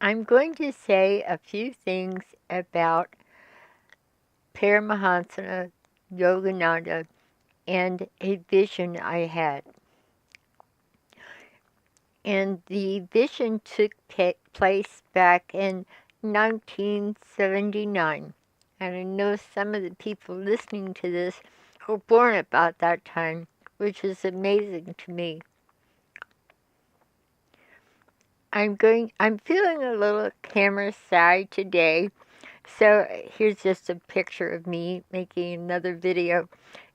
I'm going to say a few things about Paramahansa Yogananda and a vision I had. And the vision took place back in 1979. And I know some of the people listening to this were born about that time, which is amazing to me. I'm feeling a little camera shy today. So here's just a picture of me making another video.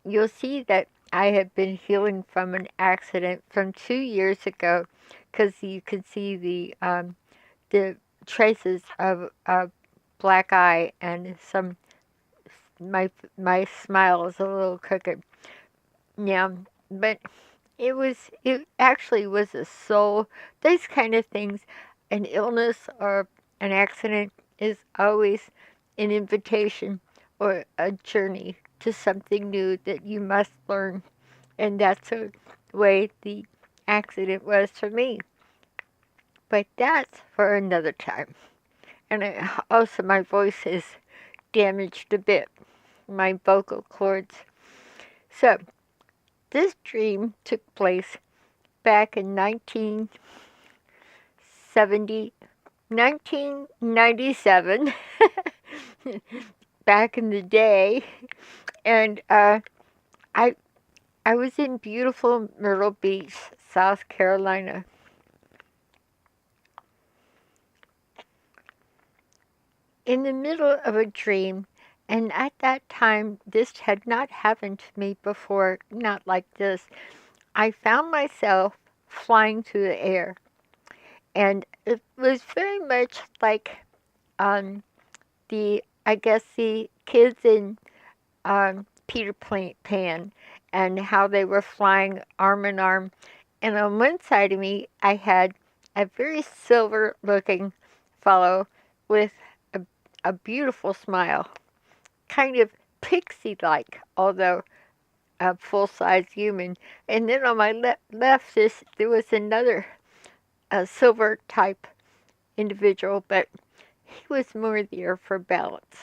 You'll see that I have been healing from an accident from 2 years ago, because you can see the traces of a black eye and my smile is a little crooked now, but it actually was a soul. Those kind of things, an illness or an accident is always an invitation or a journey to something new that you must learn. And that's the way the accident was for me. But that's for another time. And also, my voice is damaged a bit, my vocal cords. So, this dream took place back in 1997, back in the day, and I I was in beautiful Myrtle Beach, South Carolina. In the middle of a dream, and at that time, this had not happened to me before, not like this. I found myself flying through the air, and it was very much like I guess the kids in Peter Pan, and how they were flying arm in arm. And on one side of me, I had a very silver looking fellow with a, a beautiful smile, kind of pixie like, although a full size human. And then on my left, there was another silver type individual, but he was more there for balance.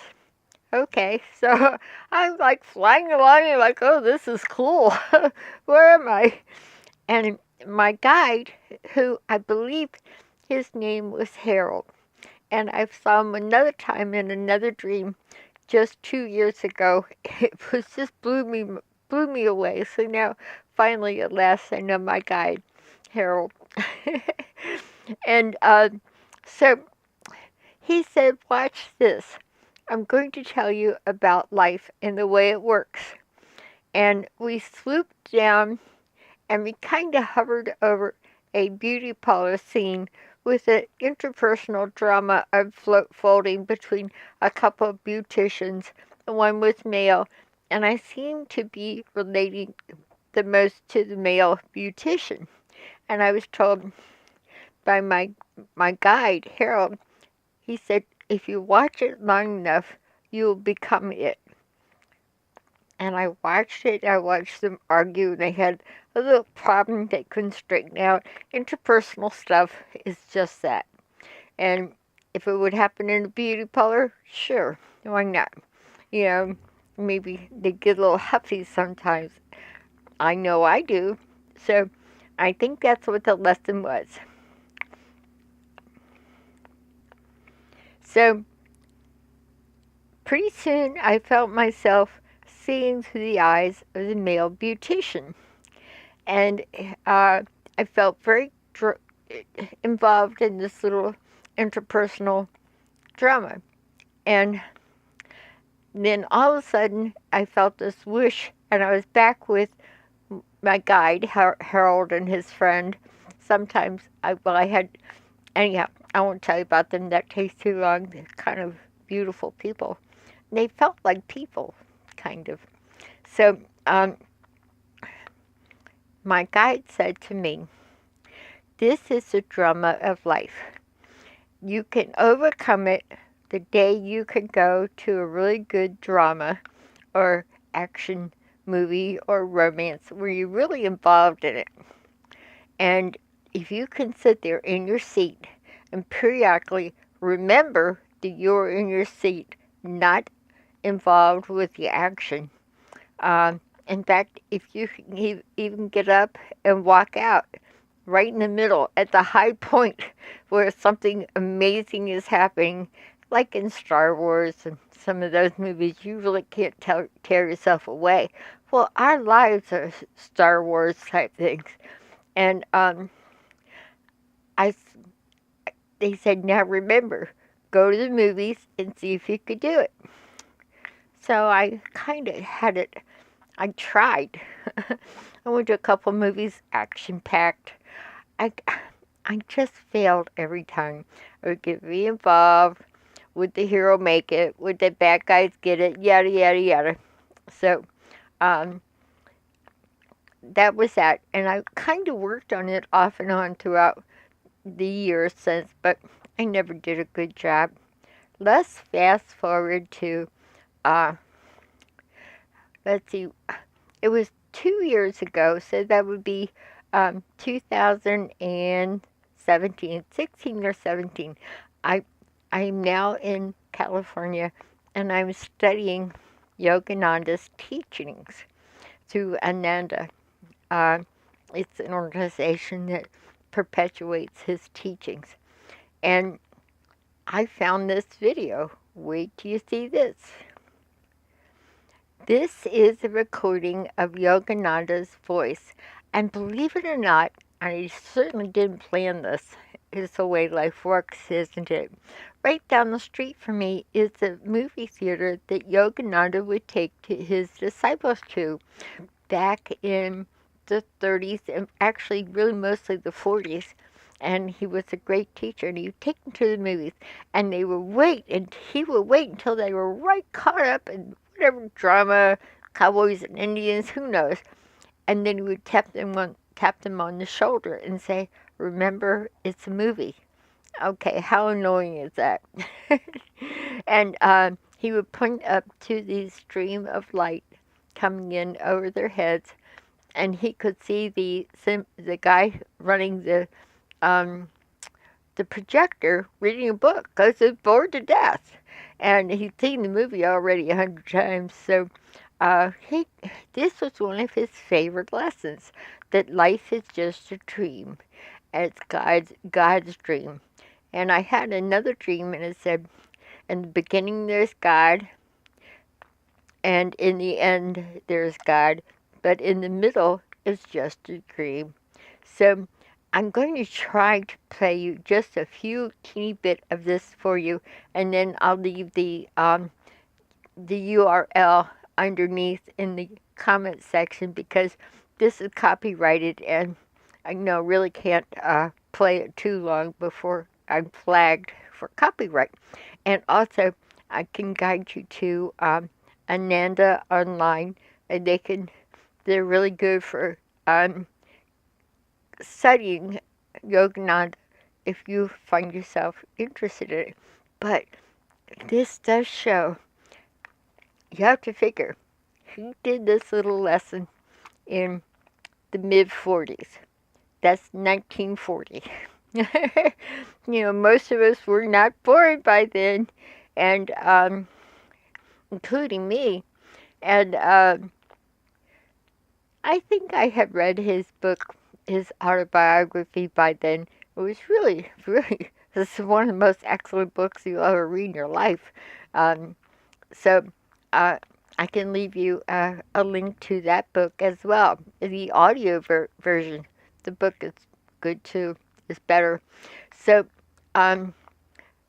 Okay, so I'm like flying along and like, oh, this is cool. Where am I? And my guide, who I believe his name was Harold, and I saw him another time in another dream just 2 years ago. It was just blew me away. So now, finally, at last, I know my guide, Harold. And so he said, watch this. I'm going to tell you about life and the way it works. And we swooped down and we kind of hovered over a beauty parlor scene with an interpersonal drama unfolding between a couple of beauticians. One was male, and I seemed to be relating the most to the male beautician. And I was told by my guide, Harold, he said, if you watch it long enough, you will become it. And I watched it. I watched them argue. They had a little problem they couldn't straighten out. Interpersonal stuff is just that. And if it would happen in a beauty parlor, sure, why not? You know, maybe they get a little huffy sometimes. I know I do. So I think that's what the lesson was. So pretty soon I felt myself seeing through the eyes of the male beautician. And I felt very involved in this little interpersonal drama. And then all of a sudden, I felt this whoosh, and I was back with my guide, Harold, and his friend. Sometimes, anyhow, I won't tell you about them. That takes too long. They're kind of beautiful people. And they felt like people, kind of. So, my guide said to me, this is the drama of life. You can overcome it the day you can go to a really good drama or action movie or romance where you're really involved in it. And if you can sit there in your seat and periodically remember that you're in your seat, not involved with the action. In fact, if you can even get up and walk out right in the middle at the high point where something amazing is happening, like in Star Wars and some of those movies, you really can't tear yourself away. Well, our lives are Star Wars type things. And I, they said, now remember, go to the movies and see if you could do it. So I kind of had it. I tried. I went to a couple movies, action packed. I, I just failed every time. I would get re-involved. Would the hero make it? Would the bad guys get it? Yada, yada, yada. So, um, that was that. And I kind of worked on it off and on throughout the years since, but I never did a good job. Let's fast forward to, uh, let's see, it was 2 years ago, so that would be 2017, 16 or 17. I I'm now in California, and I'm studying Yogananda's teachings through Ananda. Uh, it's an organization that perpetuates his teachings. And I found this video. Wait till you see this. This is a recording of Yogananda's voice. And believe it or not, I certainly didn't plan this. It's the way life works, isn't it? Right down the street from me is a movie theater that Yogananda would take to his disciples to back in the 30s and actually really mostly the 40s. And he was a great teacher, and he would take them to the movies, and they would wait, and he would wait until they were right caught up in whatever drama, cowboys and Indians, who knows. And then he would tap them on the shoulder and say, "Remember, it's a movie." Okay, how annoying is that? And he would point up to the stream of light coming in over their heads, and he could see the guy running um, the projector reading a book because he's bored to death, and he'd seen the movie already 100 times. So he this was one of his favorite lessons, that life is just a dream, and it's God's dream. And I had another dream, and it said, in the beginning there's God, and in the end there's God, but in the middle is just a dream. So I'm going to try to play you just a few teeny bit of this for you, and then I'll leave the URL underneath in the comment section, because this is copyrighted, and I know really can't play it too long before I'm flagged for copyright. And also, I can guide you to Ananda online, and they're really good for studying Yogananda if you find yourself interested in it. But this does show, you have to figure, he did this little lesson in the mid 40s. That's 1940. Most of us were not born by then, and including me. And I think I had read his book, his autobiography by then. It was really, really, this is one of the most excellent books you'll ever read in your life. So uh, I can leave you a link to that book as well. The audio version, the book is good too, is better. So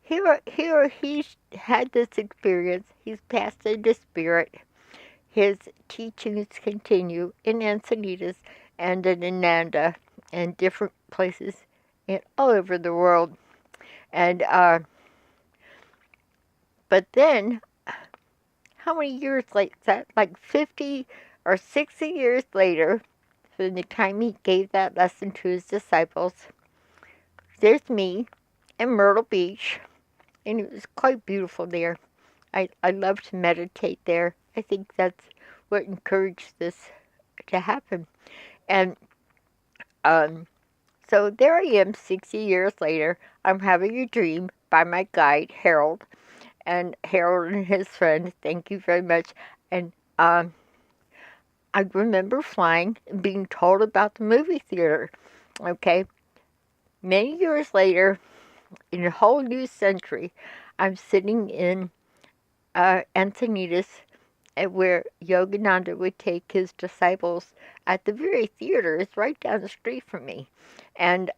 here he's had this experience. He's passed into spirit. His teachings continue in Encinitas and in Ananda and different places all over the world. And but then, how many years later? That like 50 or 60 years later, from the time he gave that lesson to his disciples, there's me in Myrtle Beach, and it was quite beautiful there. I love to meditate there. I think that's what encouraged this to happen. And so there I am 60 years later. I'm having a dream by my guide, Harold, and his friend. Thank you very much. And I remember flying and being told about the movie theater. Okay. Many years later, in a whole new century, I'm sitting in Encinitas where Yogananda would take his disciples at the very theater. It's right down the street from me. And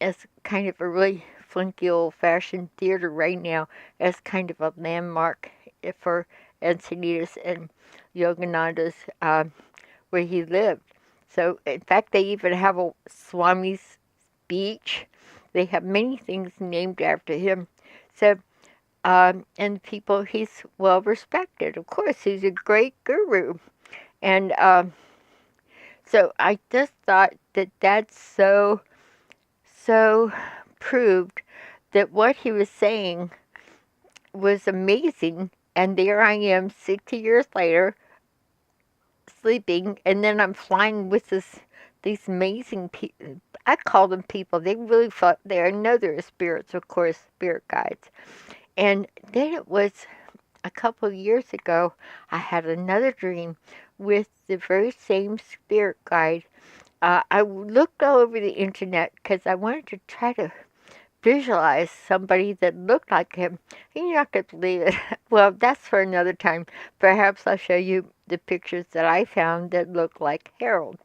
it's kind of a really funky old-fashioned theater right now. It's kind of a landmark for Encinitas and Yogananda's where he lived. So, in fact, they even have a Swami's beach. They have many things named after him. So, and people, he's well respected. Of course, he's a great guru. And so I just thought that that's so proved that what he was saying was amazing. And there I am 60 years later, sleeping, and then I'm flying with these amazing people. I call them people. They really thought I know they're spirits, of course, spirit guides. And then it was a couple of years ago, I had another dream with the very same spirit guide. I looked all over the internet because I wanted to try to visualize somebody that looked like him. And you're not going to believe it. Well, that's for another time. Perhaps I'll show you the pictures that I found that look like Harold.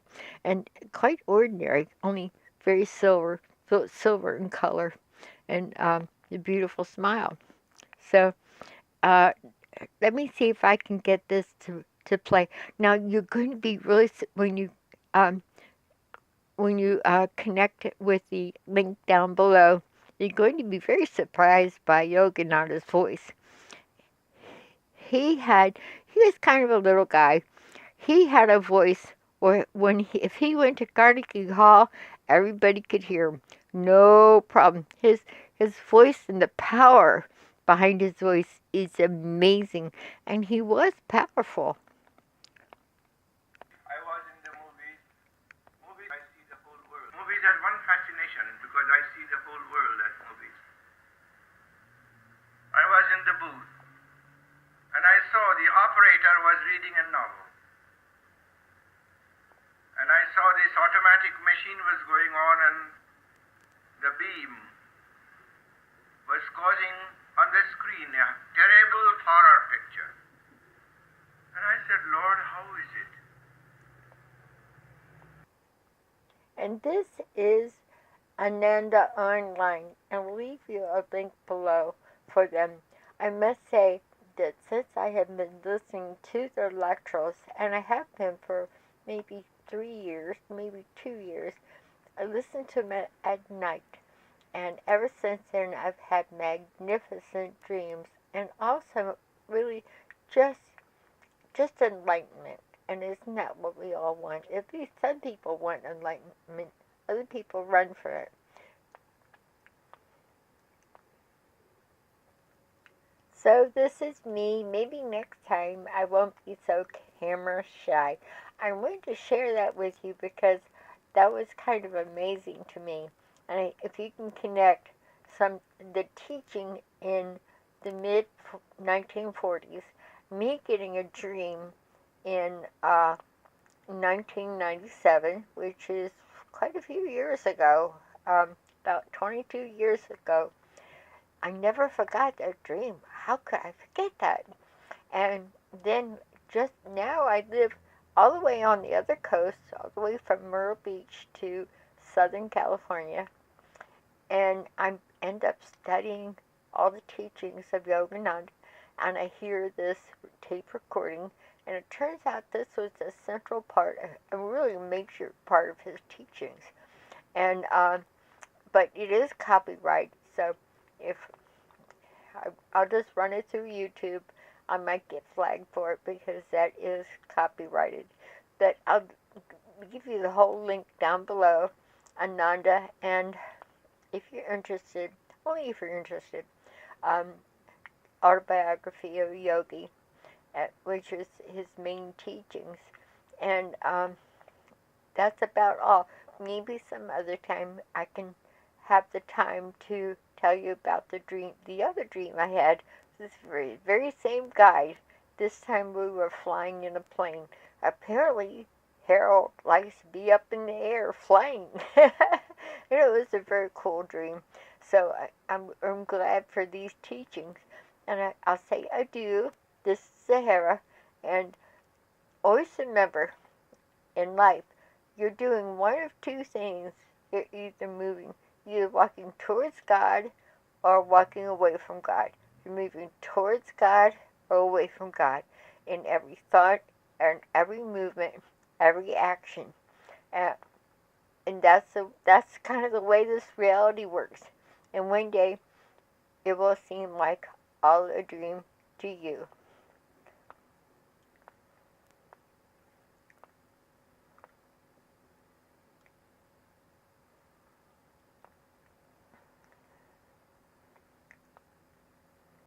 And quite ordinary, only very silver in color, and a beautiful smile. So, uh, let me see if I can get this to play. Now you're going to be really um, when you connect it with the link down below. You're going to be very surprised by Yogananda's voice. He was kind of a little guy. He had a voice where if he went to Carnegie Hall, everybody could hear him. No problem. His voice and the power behind his voice is amazing, and he was powerful. I was in the movies. Movies, I see the whole world. Movies have one fascination because I see the whole world as movies. I was in the booth and I saw the operator was reading a novel. And I saw this automatic machine was going on and the beam was causing on the screen a terrible horror picture. And I said, Lord, how is it? And this is Ananda Online, and we'll leave you a link below for them. I must say that since I have been listening to their lectures, and I have been for maybe 3 years, maybe 2 years, I listen to them at night. And ever since then, I've had magnificent dreams, and also really just enlightenment. And isn't that what we all want? At least some people want enlightenment. Other people run for it. So this is me. Maybe next time I won't be so camera shy. I'm going to share that with you because that was kind of amazing to me. And if you can connect the teaching in the mid 1940s, me getting a dream in 1997, which is quite a few years ago, about 22 years ago. I never forgot that dream. How could I forget that? And then just now I live all the way on the other coast, all the way from Myrtle Beach to Southern California. And I end up studying all the teachings of Yogananda, and I hear this tape recording, and it turns out this was a central part, a really major part of his teachings. And but it is copyrighted, so if I'll just run it through YouTube, I might get flagged for it because that is copyrighted. But I'll give you the whole link down below, Ananda, and if you're interested, only if you're interested, autobiography of a yogi, which is his main teachings. And that's about all. Maybe some other time I can have the time to tell you about the other dream I had. This very same guy. This time we were flying in a plane. Apparently, Harold likes to be up in the air flying. It was a very cool dream. So I'm glad for these teachings. And I'll say adieu. This is Sahara. And always remember, in life, you're doing one of two things. You're either walking towards God or walking away from God. You're moving towards God or away from God in every thought and every movement, every action. Uh, and that's kind of the way this reality works. And one day it will seem like all a dream to you.